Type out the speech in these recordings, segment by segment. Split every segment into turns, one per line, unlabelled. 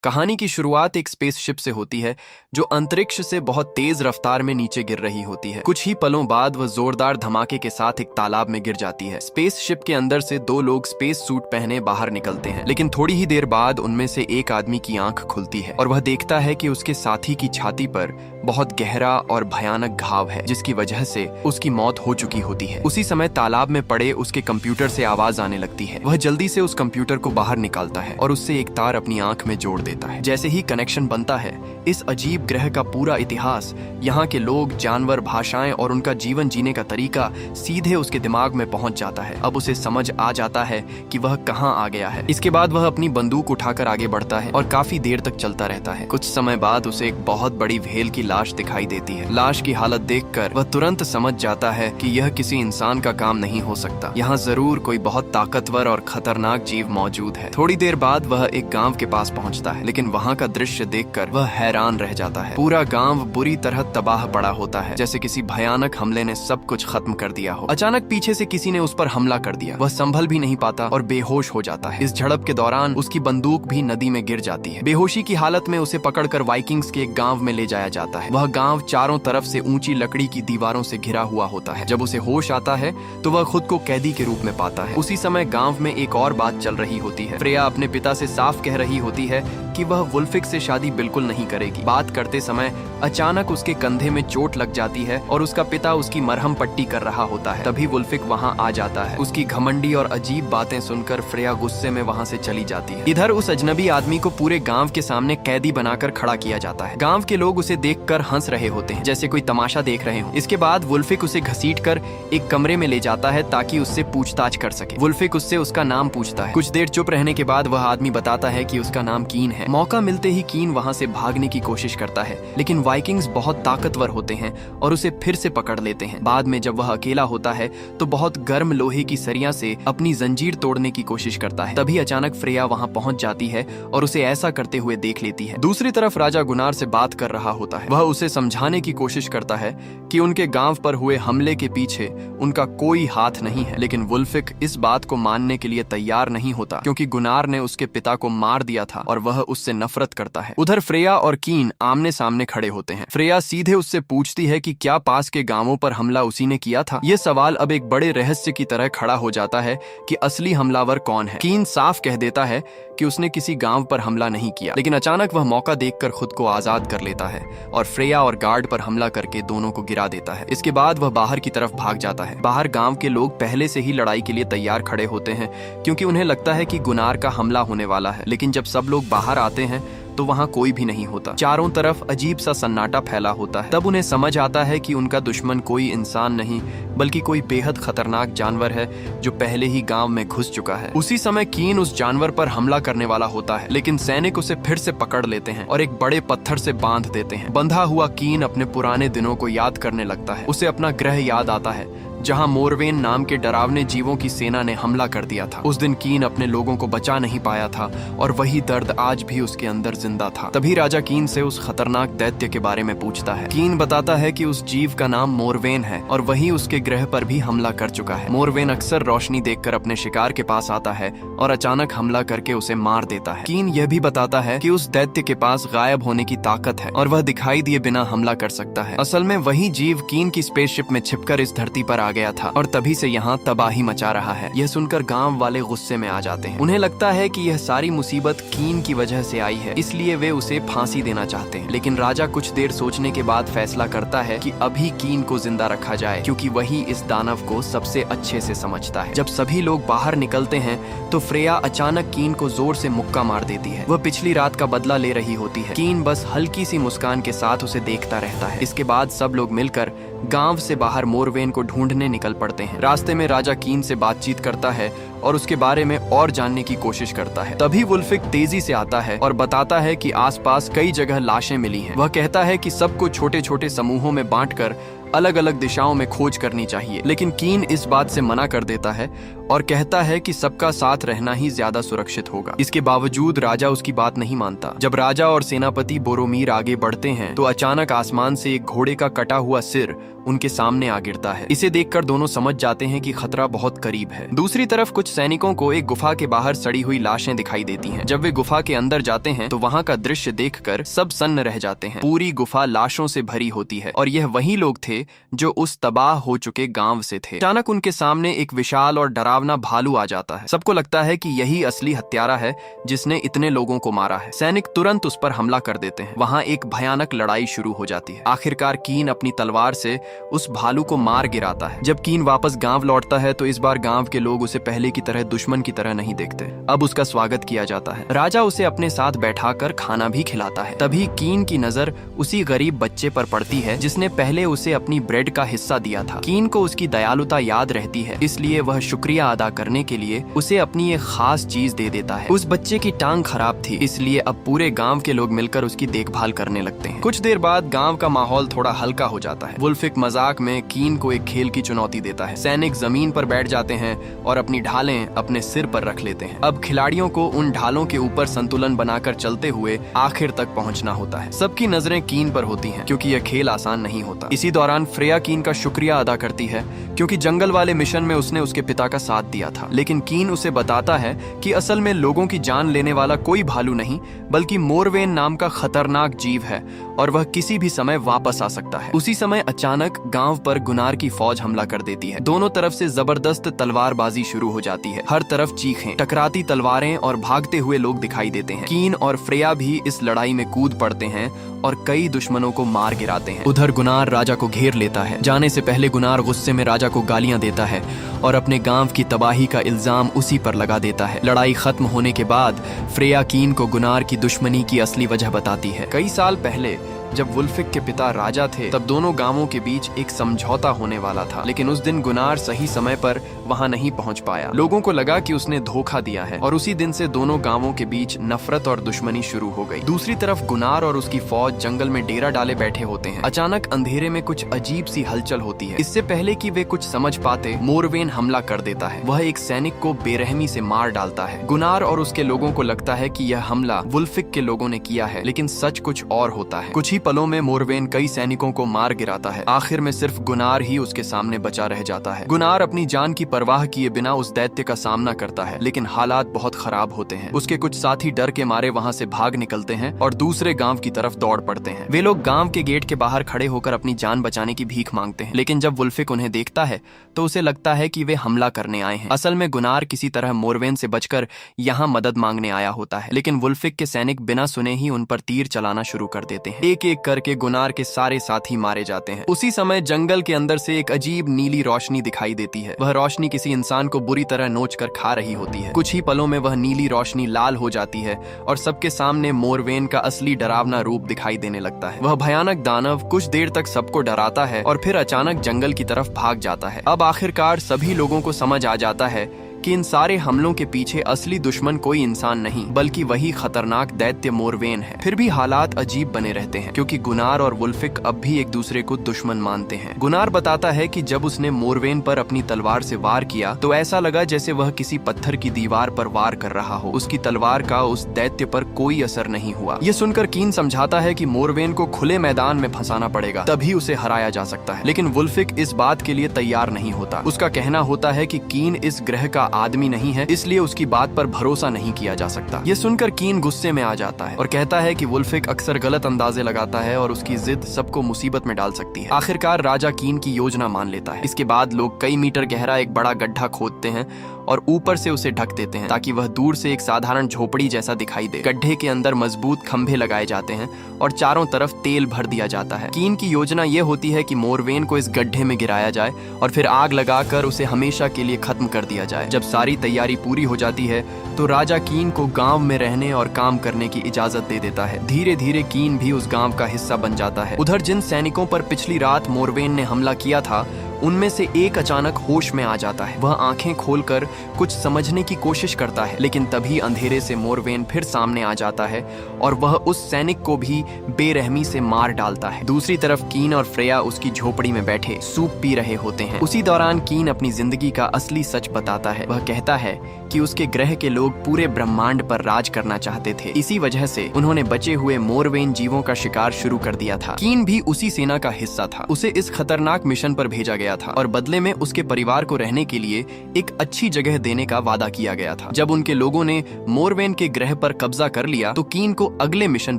कहानी की शुरुआत एक स्पेसशिप से होती है जो अंतरिक्ष से बहुत तेज रफ्तार में नीचे गिर रही होती है। कुछ ही पलों बाद वह जोरदार धमाके के साथ एक तालाब में गिर जाती है। स्पेसशिप के अंदर से दो लोग स्पेस सूट पहने बाहर निकलते हैं, लेकिन थोड़ी ही देर बाद उनमें से एक आदमी की आंख खुलती है और वह देखता है कि उसके साथी की छाती पर बहुत गहरा और भयानक घाव है, जिसकी वजह से उसकी मौत हो चुकी होती है। उसी समय तालाब में पड़े उसके कंप्यूटर से आवाज आने लगती है। वह जल्दी से उस कंप्यूटर को बाहर निकालता है और उससे एक तार अपनी आंख में जोड़ देता है। जैसे ही कनेक्शन बनता है, इस अजीब ग्रह का पूरा इतिहास, यहाँ के लोग, जानवर, भाषाएं और उनका जीवन जीने का तरीका सीधे उसके दिमाग में पहुंच जाता है। अब उसे समझ आ जाता है कि वह कहाँ आ गया है। इसके बाद वह अपनी बंदूक उठाकर आगे बढ़ता है और काफी देर तक चलता रहता है। कुछ समय बाद उसे एक बहुत बड़ी व्हेल की लाश दिखाई देती है। लाश की हालत देखकर वह तुरंत समझ जाता है कि यह किसी इंसान का काम नहीं हो सकता। यहाँ जरूर कोई बहुत ताकतवर और खतरनाक जीव मौजूद है। थोड़ी देर बाद वह एक गांव के पास पहुंचता है, लेकिन वहाँ का दृश्य देखकर वह हैरान रह जाता है। पूरा गांव बुरी तरह तबाह पड़ा होता है, जैसे किसी भयानक हमले ने सब कुछ खत्म कर दिया हो। अचानक पीछे से किसी ने उस पर हमला कर दिया। वह संभल भी नहीं पाता और बेहोश हो जाता है। इस झड़प के दौरान उसकी बंदूक भी नदी में गिर जाती है। बेहोशी की हालत में उसे पकड़कर वाइकिंग्स के एक गांव में ले जाया जाता है। वह गांव चारों तरफ से ऊंची लकड़ी की दीवारों से घिरा हुआ होता है। जब उसे होश आता है तो वह खुद को कैदी के रूप में पाता है। उसी समय गांव में एक और बात चल रही होती है। फ्रेया अपने पिता से साफ कह रही होती है कि वह वुल्फिक से शादी बिल्कुल नहीं करेगी। बात करते समय अचानक उसके कंधे में चोट लग जाती है और उसका पिता उसकी मरहम पट्टी कर रहा होता है। तभी वुल्फिक वहां आ जाता है। उसकी घमंडी और अजीब बातें सुनकर फ्रेया गुस्से में वहां से चली जाती है। इधर उस अजनबी आदमी को पूरे गांव के सामने कैदी बनाकर खड़ा किया जाता है। गांव के लोग उसे देखकर हंस रहे होते हैं, जैसे कोई तमाशा देख रहे हो। इसके बाद वुल्फिक उसे घसीटकर एक कमरे में ले जाता है ताकि उससे पूछताछ कर सके। वुल्फिक उससे उसका नाम पूछता है। कुछ देर चुप रहने के बाद वह आदमी बताता है कि उसका नाम कीन है। मौका मिलते ही कीन वहां से भागने की कोशिश करता है, लेकिन वाइकिंग्स बहुत ताकतवर होते हैं और उसे फिर से पकड़ लेते हैं। बाद में जब वह अकेला होता है तो बहुत गर्म लोहे की सरिया से अपनी जंजीर तोड़ने की कोशिश करता है। तभी अचानक फ्रेया वहां पहुंच जाती है और उसे ऐसा करते हुए देख लेती है। दूसरी तरफ राजा गुनार से बात कर रहा होता है। वह उसे समझाने की कोशिश करता है कि उनके गांव पर हुए हमले के पीछे उनका कोई हाथ नहीं है, लेकिन वुल्फिक इस बात को मानने के लिए तैयार नहीं होता, क्योंकि गुनार ने उसके पिता को मार दिया था और वह उससे नफरत करता है। उधर फ्रेया और कीन आमने सामने खड़े होते हैं। फ्रेया सीधे उससे पूछती है कि क्या पास के गांवों पर हमला उसी ने किया था। यह सवाल अब एक बड़े रहस्य की तरह खड़ा हो जाता है कि असली हमलावर कौन है। कीन साफ कह देता है कि उसने किसी गांव पर हमला नहीं किया, लेकिन अचानक वह मौका देखकर खुद को आजाद कर लेता है और फ्रेया और गार्ड पर हमला करके दोनों को गिरा देता है। इसके बाद वह बाहर की तरफ भाग जाता है। बाहर गांव के लोग पहले से ही लड़ाई के लिए तैयार खड़े होते हैं, क्योंकि उन्हें लगता है कि गुनार का हमला होने वाला है। लेकिन जब सब लोग बाहर आते हैं तो वहां कोई भी नहीं होता। चारों तरफ अजीब सा सन्नाटा फैला होता है। तब उन्हें समझ आता है कि उनका दुश्मन कोई इंसान नहीं, बल्कि कोई बेहद खतरनाक जानवर है जो पहले ही गांव में घुस चुका है। उसी समय कीन उस जानवर पर हमला करने वाला होता है, लेकिन सैनिक उसे फिर से पकड़ लेते हैं और एक बड़े पत्थर से बांध देते हैं। बंधा हुआ कीन अपने पुराने दिनों को याद करने लगता है। उसे अपना ग्रह याद आता है जहां मोरवेन नाम के डरावने जीवों की सेना ने हमला कर दिया था। उस दिन कीन अपने लोगों को बचा नहीं पाया था और वही दर्द आज भी उसके अंदर जिंदा था। तभी राजा कीन से उस खतरनाक दैत्य के बारे में पूछता है। कीन बताता है कि उस जीव का नाम मोरवेन है और वही उसके ग्रह पर भी हमला कर चुका है। मोरवेन अक्सर रोशनी देखकर अपने शिकार के पास आता है और अचानक हमला करके उसे मार देता है। कीन यह भी बताता है कि उस दैत्य के पास गायब होने की ताकत है और वह दिखाई दिए बिना हमला कर सकता है। असल में वही जीव कीन की स्पेसशिप में छिपकर इस धरती पर आ गया था और तभी से यहाँ तबाही मचा रहा है। यह सुनकर गांव वाले गुस्से में आ जाते हैं। उन्हें लगता है कि यह सारी मुसीबत कीन की वजह से आई है, इसलिए वे उसे फांसी देना चाहते हैं। लेकिन राजा कुछ देर सोचने के बाद फैसला करता है कि अभी कीन को जिंदा रखा जाए, क्योंकि वही इस दानव को सबसे अच्छे से समझता है। जब सभी लोग बाहर निकलते हैं तो फ्रेया अचानक कीन को जोर से मुक्का मार देती है। वह पिछली रात का बदला ले रही होती है। कीन बस हल्की सी मुस्कान के साथ उसे देखता रहता है। इसके बाद सब लोग मिलकर गांव से बाहर मोरवेन को ढूंढने निकल पड़ते हैं। रास्ते में राजा कीन से बातचीत करता है और उसके बारे में और जानने की कोशिश करता है। तभी वुल्फिक तेजी से आता है और बताता है कि आसपास कई जगह लाशें मिली हैं। वह कहता है कि सबको छोटे छोटे समूहों में बांटकर अलग अलग दिशाओं में खोज करनी चाहिए, लेकिन कीन इस बात से मना कर देता है और कहता है कि सबका साथ रहना ही ज्यादा सुरक्षित होगा। इसके बावजूद राजा उसकी बात नहीं मानता। जब राजा और सेनापति बोरोमीर आगे बढ़ते हैं तो अचानक आसमान से एक घोड़े का कटा हुआ सिर उनके सामने आ गिरता है। इसे देखकर दोनों समझ जाते हैं कि खतरा बहुत करीब है। दूसरी तरफ कुछ सैनिकों को एक गुफा के बाहर सड़ी हुई लाशें दिखाई देती हैं। जब वे गुफा के अंदर जाते हैं तो वहाँ का दृश्य देखकर सब सन्न रह जाते हैं। पूरी गुफा लाशों से भरी होती है और यह वही लोग थे जो उस तबाह हो चुके गांव से थे। अचानक उनके सामने एक विशाल और डरावना भालू आ जाता है। सबको लगता है कि यही असली हत्यारा है जिसने इतने लोगों को मारा है। सैनिक तुरंत उस पर हमला कर देते हैं। वहाँ एक भयानक लड़ाई शुरू हो जाती है। आखिरकार कीन अपनी तलवार से उस भालू को मार गिराता है। जब कीन वापस गांव लौटता है तो इस बार गांव के लोग उसे पहले की तरह दुश्मन की तरह नहीं देखते। अब उसका स्वागत किया जाता है। राजा उसे अपने साथ बैठाकर खाना भी खिलाता है। तभी कीन की नजर उसी गरीब बच्चे पर पड़ती है जिसने पहले उसे अपनी ब्रेड का हिस्सा दिया था। कीन को उसकी दयालुता याद रहती है, इसलिए वह शुक्रिया अदा करने के लिए उसे अपनी एक खास चीज दे देता है। उस बच्चे की टांग खराब थी, इसलिए अब पूरे गांव के लोग मिलकर उसकी देखभाल करने लगते हैं। कुछ देर बाद गांव का माहौल थोड़ा हल्का हो जाता है। वुल्फिक मजाक में कीन को एक खेल की चुनौती देता है। सैनिक जमीन पर बैठ जाते हैं और अपनी ढालें अपने सिर पर रख लेते हैं। अब खिलाड़ियों को उन ढालों के ऊपर संतुलन बनाकर चलते हुए आखिर तक पहुंचना होता है। सबकी नजरें कीन पर होती हैं क्योंकि यह खेल आसान नहीं होता। इसी दौरान फ्रेया कीन का शुक्रिया अदा करती है क्योंकि जंगल वाले मिशन में उसने उसके पिता का साथ दिया था। लेकिन कीन उसे बताता है कि असल में लोगों की जान लेने वाला कोई भालू नहीं बल्कि मोरवेन नाम का खतरनाक जीव है और वह किसी भी समय वापस आ सकता है। उसी समय अचानक गांव पर गुनार की फौज हमला कर देती है। दोनों तरफ से जबरदस्त तलवारबाजी शुरू हो जाती है। हर तरफ चीखें, टकराती तलवारें और भागते हुए लोग दिखाई देते हैं। कीन और फ्रेया भी इस लड़ाई में कूद पड़ते हैं और कई दुश्मनों को मार गिराते हैं। उधर गुनार राजा को घेर लेता है। जाने से पहले गुनार गुस्से में राजा को गालियां देता है और अपने गांव की तबाही का इल्जाम उसी पर लगा देता है। लड़ाई खत्म होने के बाद फ्रेया कीन को गुनार की दुश्मनी की असली वजह बताती है। कई साल पहले जब वुल्फिक के पिता राजा थे तब दोनों गांवों के बीच एक समझौता होने वाला था, लेकिन उस दिन गुनार सही समय पर वहां नहीं पहुंच पाया। लोगों को लगा कि उसने धोखा दिया है और उसी दिन से दोनों गांवों के बीच नफरत और दुश्मनी शुरू हो गई। दूसरी तरफ गुनार और उसकी फौज जंगल में डेरा डाले बैठे होते हैं। अचानक अंधेरे में कुछ अजीब सी हलचल होती है। इससे पहले कि वे कुछ समझ पाते मोरवेन हमला कर देता है। वह एक सैनिक को बेरहमी से मार डालता है। गुनार और उसके लोगों को लगता है कि यह हमला वुल्फिक के लोगों ने किया है, लेकिन सच कुछ और होता है। कुछ ही पलों में मोरवेन कई सैनिकों को मार गिराता है। आखिर में सिर्फ गुनार ही उसके सामने बचा रह जाता है। गुनार अपनी जान की परवाह किए बिना उस दैत्य का सामना करता है, लेकिन हालात बहुत खराब होते हैं। उसके कुछ साथी डर के मारे वहां से भाग निकलते हैं और दूसरे गांव की तरफ दौड़ पड़ते हैं। वे लोग गांव के गेट के बाहर खड़े होकर अपनी जान बचाने की भीख मांगते हैं, लेकिन जब वुल्फिक उन्हें देखता है तो उसे लगता है कि वे हमला करने आए हैं। असल में गुनार किसी तरह मोरवेन से बचकर यहाँ मदद मांगने आया होता है, लेकिन वुल्फिक के सैनिक बिना सुने ही उन पर तीर चलाना शुरू कर देते हैं। एक एक करके गुनार के सारे साथी मारे जाते हैं। उसी समय जंगल के अंदर से एक अजीब नीली रोशनी दिखाई देती है। वह रोशनी किसी इंसान को बुरी तरह नोच कर खा रही होती है। कुछ ही पलों में वह नीली रोशनी लाल हो जाती है और सबके सामने मोरवेन का असली डरावना रूप दिखाई देने लगता है। वह भयानक दानव कुछ देर तक सबको डराता है और फिर अचानक जंगल की तरफ भाग जाता है। अब आखिरकार सभी लोगों को समझ आ जाता है कि इन सारे हमलों के पीछे असली दुश्मन कोई इंसान नहीं बल्कि वही खतरनाक दैत्य मोरवेन है। फिर भी हालात अजीब बने रहते हैं क्योंकि गुनार और वुल्फिक अब भी एक दूसरे को दुश्मन मानते हैं। गुनार बताता है कि जब उसने मोरवेन पर अपनी तलवार से वार किया तो ऐसा लगा जैसे वह किसी पत्थर की दीवार पर वार कर रहा हो। उसकी तलवार का उस दैत्य पर कोई असर नहीं हुआ। ये सुनकर कीन समझाता है कि मोरवेन को खुले मैदान में फंसाना पड़ेगा, तभी उसे हराया जा सकता है। लेकिन वुल्फिक इस बात के लिए तैयार नहीं होता। उसका कहना होता है कि कीन इस ग्रह का आदमी नहीं है, इसलिए उसकी बात पर भरोसा नहीं किया जा सकता। ये सुनकर कीन गुस्से में आ जाता है और कहता है कि वुल्फिक अक्सर गलत अंदाजे लगाता है और उसकी जिद सबको मुसीबत में डाल सकती है। आखिरकार राजा कीन की योजना मान लेता है। इसके बाद लोग कई मीटर गहरा एक बड़ा गड्ढा खोदते हैं और ऊपर से उसे ढक देते हैं ताकि वह दूर से एक साधारण झोपड़ी जैसा दिखाई दे। गड्ढे के अंदर मजबूत खंभे लगाए जाते हैं और चारों तरफ तेल भर दिया जाता है। कीन की योजना ये होती है कि मोरवेन को इस गड्ढे में गिराया जाए और फिर आग लगाकर उसे हमेशा के लिए खत्म कर दिया जाए। जब सारी तैयारी पूरी हो जाती है तो राजा कीन को गांव में रहने और काम करने की इजाजत दे देता है। धीरे धीरे कीन भी उस गांव का हिस्सा बन जाता है। उधर जिन सैनिकों पर पिछली रात मोरवेन ने हमला किया था उनमें से एक अचानक होश में आ जाता है। वह आंखें खोलकर कुछ समझने की कोशिश करता है, लेकिन तभी अंधेरे से मोरवेन फिर सामने आ जाता है और वह उस सैनिक को भी बेरहमी से मार डालता है। दूसरी तरफ कीन और फ्रेया उसकी झोपड़ी में बैठे सूप पी रहे होते हैं। उसी दौरान कीन अपनी जिंदगी का असली सच बताता है। वह कहता है कि उसके ग्रह के लोग पूरे ब्रह्मांड पर राज करना चाहते थे। इसी वजह से उन्होंने बचे हुए मोरवेन जीवों का शिकार शुरू कर दिया था। कीन भी उसी सेना का हिस्सा था। उसे इस खतरनाक मिशन पर भेजा गया था और बदले में उसके परिवार को रहने के लिए एक अच्छी जगह देने का वादा किया गया था। जब उनके लोगों ने मोरवेन के ग्रह पर कब्जा कर लिया तो कीन को अगले मिशन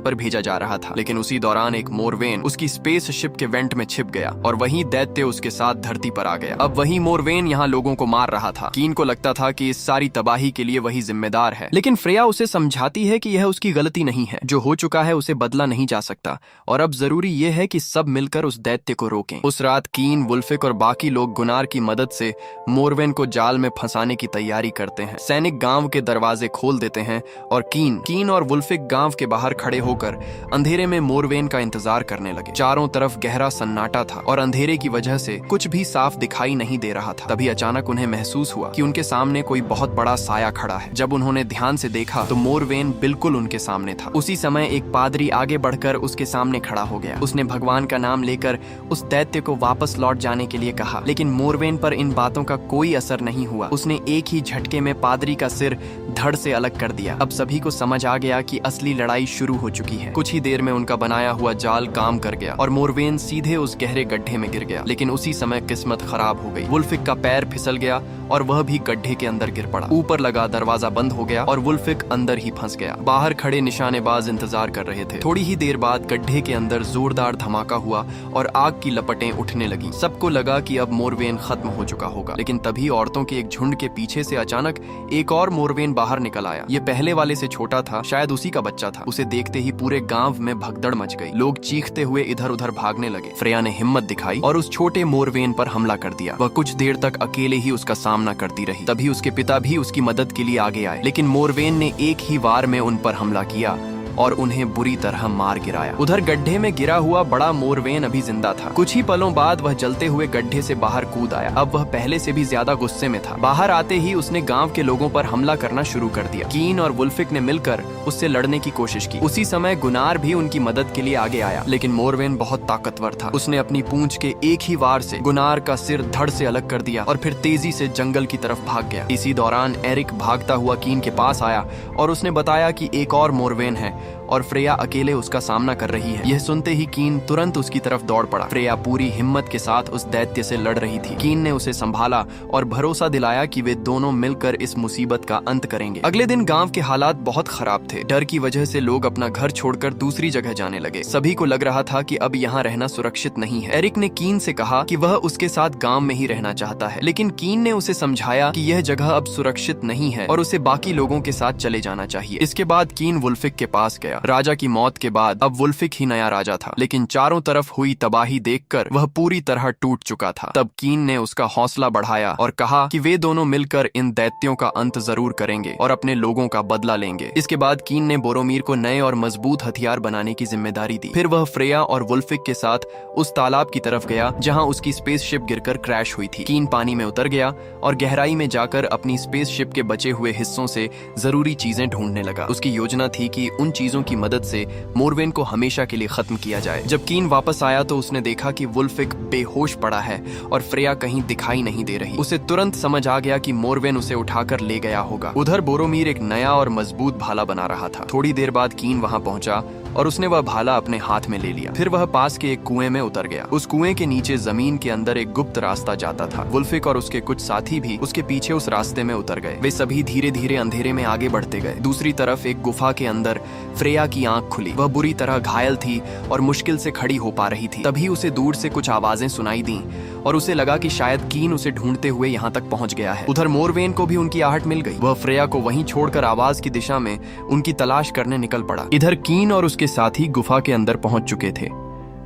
पर भेजा जा रहा था, लेकिन उसी दौरान एक मोरवेन उसकी स्पेस शिप के वेंट में छिप गया और वही दैत्य उसके साथ धरती पर आ गया। अब वही मोरवेन यहाँ लोगों को मार रहा था। कीन को लगता था कि इस सारी तबाही के लिए वही जिम्मेदार है, लेकिन फ्रेया उसे समझाती है कि यह उसकी गलती नहीं है। जो हो चुका है उसे बदला नहीं जा सकता और अब जरूरी यह है कि सब मिलकर उस दैत्य को रोकें। उस रात कीन, वुल्फिक और बाकी लोग गुनार की मदद से मोरवेन को जाल में फंसाने की तैयारी करते हैं। सैनिक गांव के दरवाजे खोल देते हैं और कीन और वुल्फिक गांव के बाहर खड़े होकर अंधेरे में मोरवेन का इंतजार करने लगे। चारों तरफ गहरा सन्नाटा था और अंधेरे की वजह से कुछ भी साफ दिखाई नहीं दे रहा था। तभी अचानक उन्हें महसूस हुआ कि उनके सामने कोई बहुत बड़ा साया खड़ा है। जब उन्होंने ध्यान से देखा तो मोरवेन बिल्कुल उनके सामने था। उसी समय एक पादरी आगे बढ़कर उसके सामने खड़ा हो गया। उसने भगवान का नाम लेकर उस दैत्य को वापस लौट जाने के लिए कहा, लेकिन मोरवेन पर इन बातों का कोई असर नहीं हुआ। उसने एक ही झटके में पादरी का सिर धड़ से अलग कर दिया। अब सभी को समझ आ गया कि असली लड़ाई शुरू हो चुकी है। कुछ ही देर में उनका बनाया हुआ जाल काम कर गया और मोरवेन सीधे उस गहरे गड्ढे में गिर गया। लेकिन उसी समय किस्मत खराब हो गई। वुल्फिक का पैर फिसल गया और वह भी गड्ढे के अंदर गिर पड़ा। ऊपर लगा दरवाजा बंद हो गया और वुल्फिक अंदर ही फंस गया। बाहर खड़े निशानेबाज इंतजार कर रहे थे। थोड़ी ही देर बाद गड्ढे के अंदर जोरदार धमाका हुआ और आग की लपटें उठने लगी। सबको लगा कि अब मोरवेन खत्म हो चुका होगा, लेकिन तभी औरतों के एक झुंड के पीछे से अचानक एक और मोरवेन बाहर निकल आया। ये पहले वाले से छोटा था, शायद उसी का बच्चा था। उसे देखते ही पूरे गांव में भगदड़ मच गई। लोग चीखते हुए इधर उधर भागने लगे। फ्रेया ने हिम्मत दिखाई और उस छोटे मोरवेन पर हमला कर दिया। वह कुछ देर तक अकेले ही उसका सामना करती रही। तभी उसके पिता भी उसकी मदद के लिए आगे आए, लेकिन मोरवेन ने एक ही वार में उन पर हमला किया और उन्हें बुरी तरह मार गिराया। उधर गड्ढे में गिरा हुआ बड़ा मोरवेन अभी जिंदा था। कुछ ही पलों बाद वह जलते हुए गड्ढे से बाहर कूद आया। अब वह पहले से भी ज्यादा गुस्से में था। बाहर आते ही उसने गांव के लोगों पर हमला करना शुरू कर दिया। कीन और वुल्फिक ने मिलकर उससे लड़ने की कोशिश की। उसी समय गुनार भी उनकी मदद के लिए आगे आया, लेकिन मोरवेन बहुत ताकतवर था। उसने अपनी पूंछ के एक ही वार से गुनार का सिर धड़ से अलग कर दिया और फिर तेजी से जंगल की तरफ भाग गया। इसी दौरान एरिक भागता हुआ कीन के पास आया और उसने बताया कि एक और मोरवेन है और फ्रेया अकेले उसका सामना कर रही है। यह सुनते ही कीन तुरंत उसकी तरफ दौड़ पड़ा। फ्रेया पूरी हिम्मत के साथ उस दैत्य से लड़ रही थी। कीन ने उसे संभाला और भरोसा दिलाया कि वे दोनों मिलकर इस मुसीबत का अंत करेंगे। अगले दिन गांव के हालात बहुत खराब थे। डर की वजह से लोग अपना घर छोड़कर दूसरी जगह जाने लगे। सभी को लग रहा था कि अब यहाँ रहना सुरक्षित नहीं है। एरिक ने कीन से कहा कि वह उसके साथ गांव में ही रहना चाहता है, लेकिन कीन ने उसे समझाया कि यह जगह अब सुरक्षित नहीं है और उसे बाकी लोगों के साथ चले जाना चाहिए। इसके बाद कीन वुल्फिक के पास गया। राजा की मौत के बाद अब वुल्फिक ही नया राजा था, लेकिन चारों तरफ हुई तबाही देखकर वह पूरी तरह टूट चुका था। तब कीन ने उसका हौसला बढ़ाया और कहा कि वे दोनों मिलकर इन दैत्यों का अंत जरूर करेंगे और अपने लोगों का बदला लेंगे। इसके बाद कीन ने बोरोमीर को नए और मजबूत हथियार बनाने की जिम्मेदारी दी। फिर वह फ्रेया और वुल्फिक के साथ उस तालाब की तरफ गया जहां उसकी स्पेसशिप गिरकर क्रैश हुई थी। कीन पानी में उतर गया और गहराई में जाकर अपनी स्पेसशिप के बचे हुए हिस्सों से जरूरी चीजें ढूंढने लगा। उसकी योजना थी कि उन चीजों की मदद से मोरवेन को हमेशा के लिए खत्म किया जाए। जब कीन वापस आया तो उसने देखा कि वुल्फिक बेहोश पड़ा है और फ्रेया कहीं दिखाई नहीं दे रही। उसे तुरंत समझ आ गया कि मोरवेन उसे उठाकर ले गया होगा। उधर बोरोमीर एक नया और मजबूत भाला बना रहा था। थोड़ी देर बाद कीन वहां पहुंचा और उसने वह भाला अपने हाथ में ले लिया। फिर वह पास के एक कुएं में उतर गया। उस कुएं के नीचे जमीन के अंदर एक गुप्त रास्ता जाता था। वुल्फिक और उसके कुछ साथी भी उसके पीछे उस रास्ते में उतर गए। वे सभी धीरे धीरे अंधेरे में आगे बढ़ते गए। दूसरी तरफ एक गुफा के अंदर फ्रेया की आंख खुली। वह बुरी तरह घायल थी और मुश्किल से खड़ी हो पा रही थी। तभी उसे दूर से कुछ आवाजें सुनाई दी और उसे लगा कि शायद कीन उसे ढूंढते हुए यहाँ तक पहुंच गया है। उधर मोरवेन को भी उनकी आहट मिल गई। वह फ्रेया को वहीं छोड़कर आवाज की दिशा में उनकी तलाश करने निकल पड़ा। इधर कीन और उसके साथी गुफा के अंदर पहुंच चुके थे।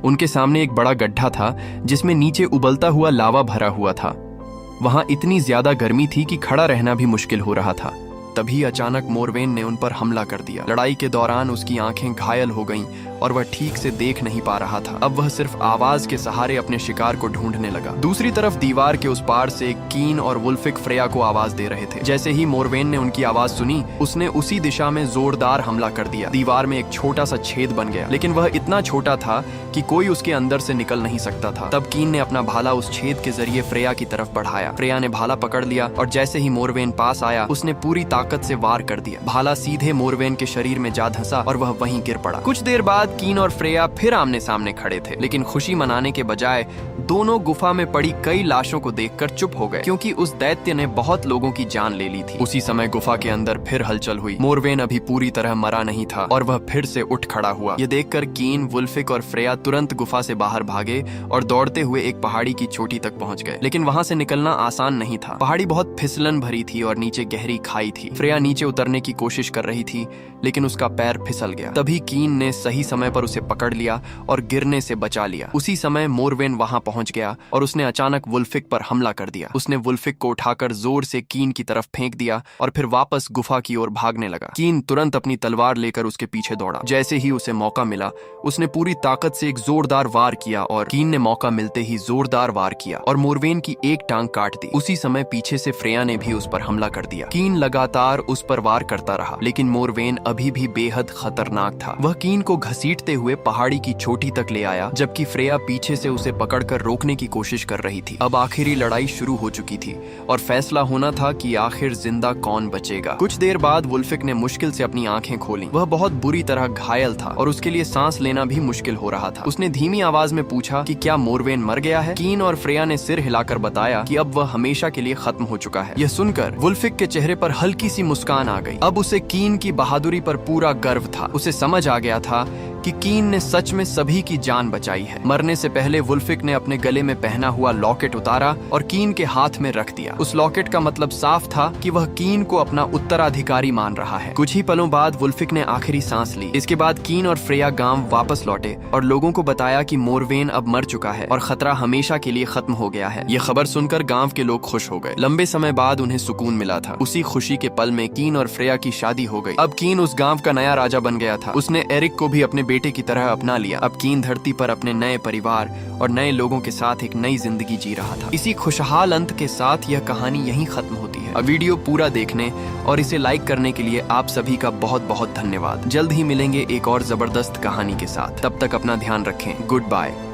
उनके सामने एक बड़ा गड्ढा था जिसमें नीचे उबलता हुआ लावा भरा हुआ था। वहां इतनी ज्यादा गर्मी थी कि खड़ा रहना भी मुश्किल हो रहा था। तभी अचानक मोरवेन ने उन पर हमला कर दिया। लड़ाई के दौरान उसकी आंखें घायल हो गईं और वह ठीक से देख नहीं पा रहा था। अब वह सिर्फ आवाज के सहारे अपने शिकार को ढूंढने लगा। दूसरी तरफ दीवार के उस पार से कीन और वुल्फिक फ्रेया को आवाज दे रहे थे। जैसे ही मोरवेन ने उनकी आवाज सुनी, उसने उसी दिशा में जोरदार हमला कर दिया। दीवार में एक छोटा सा छेद बन गया, लेकिन वह इतना छोटा था कि कोई उसके अंदर से निकल नहीं सकता था। तब कीन ने अपना भाला उस छेद के जरिए फ्रेया की तरफ बढ़ाया। फ्रेया ने भाला पकड़ लिया और जैसे ही मोरवेन पास आया, उसने पूरी ताकत से वार कर दिया। भाला सीधे मोरवेन के शरीर में जा धंसा और वह वहीं गिर पड़ा। कुछ देर बाद कीन और फ्रेया फिर आमने सामने खड़े थे, लेकिन खुशी मनाने के बजाय दोनों गुफा में पड़ी कई लाशों को देखकर चुप हो गए, क्योंकि उस दैत्य ने बहुत लोगों की जान ले ली थी। उसी समय गुफा के अंदर फिर हलचल हुई। मोरवेन अभी पूरी तरह मरा नहीं था और वह फिर से उठ खड़ा हुआ। ये देखकर कीन, वुल्फिक और फ्रेया तुरंत गुफा से बाहर भागे और दौड़ते हुए एक पहाड़ी की चोटी तक पहुंच गए। लेकिन वहां से निकलना आसान नहीं था। पहाड़ी बहुत फिसलन भरी थी और नीचे गहरी खाई थी। फ्रेया नीचे उतरने की कोशिश कर रही थी, लेकिन उसका पैर फिसल गया। तभी कीन ने सही समय पर उसे पकड़ लिया और गिरने से बचा लिया। उसी समय मोरवेन वहां पहुंच गया और उसने अचानक वुल्फिक पर हमला कर दिया। उसने वुल्फिक को उठाकर जोर से कीन की तरफ फेंक दिया और फिर वापस गुफा की ओर भागने लगा। कीन तुरंत अपनी तलवार लेकर उसके पीछे दौड़ा। जैसे ही उसे मौका मिला, उसने पूरी ताकत से एक जोरदार वार किया और कीन ने मौका मिलते ही जोरदार वार किया और मोरवेन की एक टांग काट दी। उसी समय पीछे से फ्रेया ने भी उस पर हमला कर दिया। कीन लगातार उस पर वार करता रहा, लेकिन मोरवेन अभी भी बेहद खतरनाक था। वह कीन को घसीटते हुए पहाड़ी की चोटी तक ले आया, जबकि फ्रेया पीछे से उसे पकड़कर रोकने की कोशिश कर रही थी। अब आखिरी लड़ाई शुरू हो चुकी थी और फैसला होना था कि आखिर जिंदा कौन बचेगा। कुछ देर बाद वुल्फिक ने मुश्किल से अपनी आंखें खोली। वह बहुत बुरी तरह घायल था और उसके लिए सांस लेना भी मुश्किल हो रहा था। उसने धीमी आवाज में पूछा कि क्या मोरवेन मर गया है। कीन और फ्रेया ने सिर हिलाकर बताया कि अब वह हमेशा के लिए खत्म हो चुका है। यह सुनकर वुल्फिक के चेहरे पर हल्की सी मुस्कान आ गई। अब उसे कीन की बहादुरी पर पूरा गर्व था। उसे समझ आ गया था कि कीन ने सच में सभी की जान बचाई है। मरने से पहले वुल्फिक ने अपने गले में पहना हुआ लॉकेट उतारा और कीन के हाथ में रख दिया। उस लॉकेट का मतलब साफ था कि वह कीन को अपना उत्तराधिकारी मान रहा है। कुछ ही पलों बाद वुल्फिक ने आखिरी सांस ली। इसके बाद कीन और फ्रेया गांव वापस लौटे और लोगों को बताया कि मोरवेन अब मर चुका है और खतरा हमेशा के लिए खत्म हो गया है। ये खबर सुनकर गांव के लोग खुश हो गए। लंबे समय बाद उन्हें सुकून मिला था। उसी खुशी के पल में कीन और फ्रेया की शादी हो गई। अब कीन उस गांव का नया राजा बन गया था। उसने एरिक को भी अपने बेटे की तरह अपना लिया। अब कीन धरती पर अपने नए परिवार और नए लोगों के साथ एक नई जिंदगी जी रहा था। इसी खुशहाल अंत के साथ यह कहानी यहीं खत्म होती है। अब वीडियो पूरा देखने और इसे लाइक करने के लिए आप सभी का बहुत बहुत धन्यवाद। जल्द ही मिलेंगे एक और जबरदस्त कहानी के साथ। तब तक अपना ध्यान रखें। Good bye.